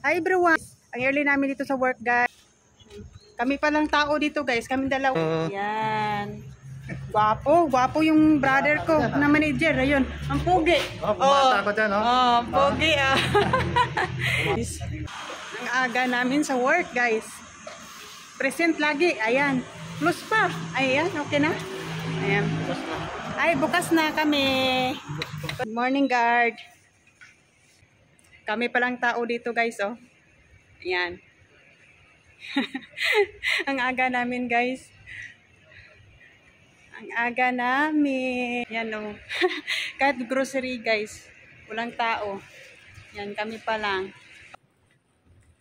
Hi everyone! Ang early namin dito sa work, guys. Kami palang tao dito, guys. Kami dalawa. Yan. Gwapo yung brother ko na manager. Ayun, ang pogi. Pumata ko dyan, pogi Ang aga namin sa work, guys. Present lagi. Ayan. Close pa. Ayan, okay na. Ayan. Ay, bukas na kami. Good morning, guard. Kami palang tao dito, guys, oh. Ayan. Ang aga namin, guys. Ang aga namin. Yan, oh. Kahit grocery, guys. Walang tao. Yan, kami pa lang.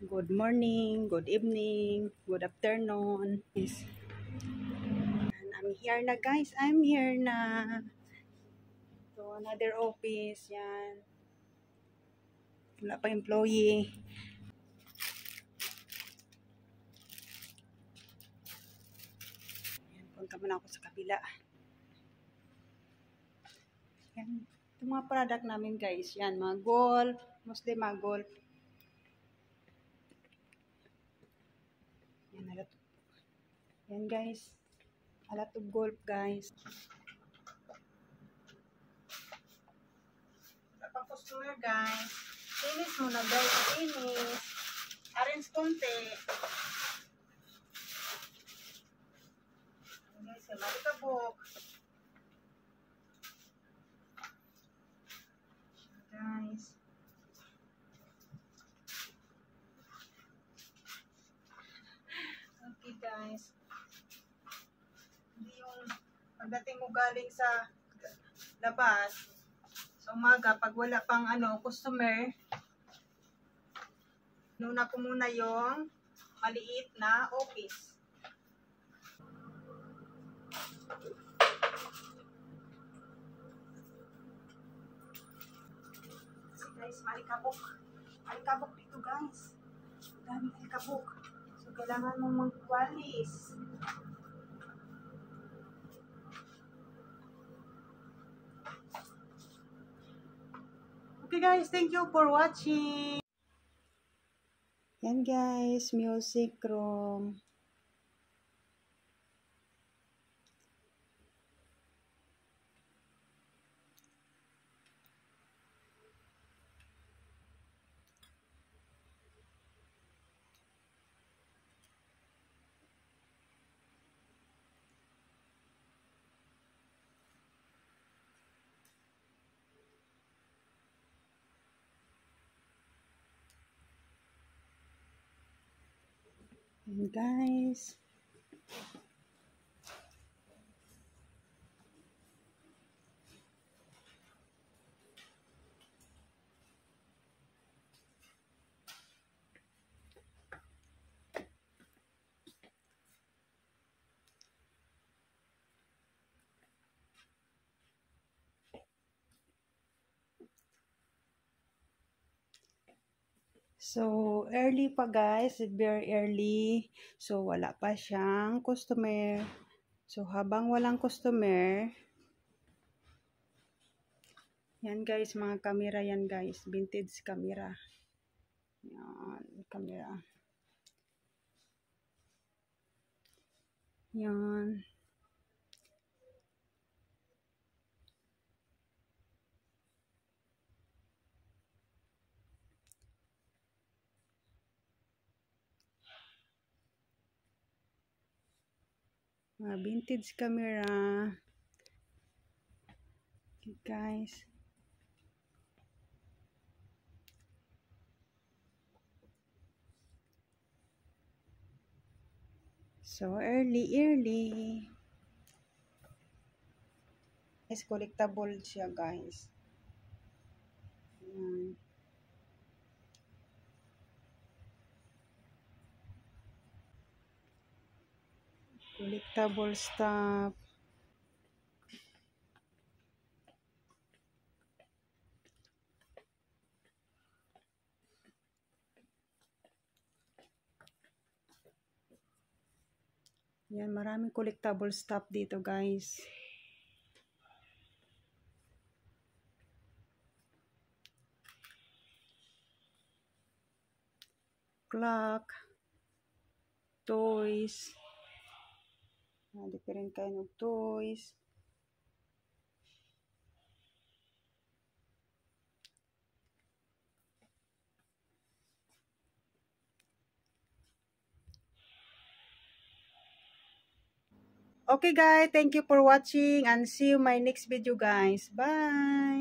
Good morning, good evening, good afternoon. Yes. And I'm here na, guys. I'm here na. So, another office. Yan. Wala pa employee. Yan, punta muna ako sa kabila. Yan. Itong mga product namin, guys. Yan, mga golf. Mostly mga golf. Yan, alat. Yan, guys. Alat of golf, guys. Wala pang customer, guys. Finish muna, guys. Finish. Arrange konti. Guys, malikabok. Guys. Okay, guys. Hindi yung pagdating mo galing sa labas, sa umaga, pag wala pang customer, nuna ko muna yung maliit na office. So guys, malikabok. Malikabok dito, guys. Dami malikabok. So kailangan mong magwalis. Okay guys, thank you for watching. Yan guys, music room. Yan guys. So, early pa guys, very early. So, wala pa siyang customer. So, habang walang customer, yan guys, mga camera yan guys. Vintage camera. Yan, camera. Yan. Mga vintage camera. Okay guys. So, early. Guys, collectible siya guys. Yan. Collectible stuff. Yan, maraming collectible stuff dito guys. clock, toys, different kind of toys. Okay guys, thank you for watching and see you my next video guys. Bye!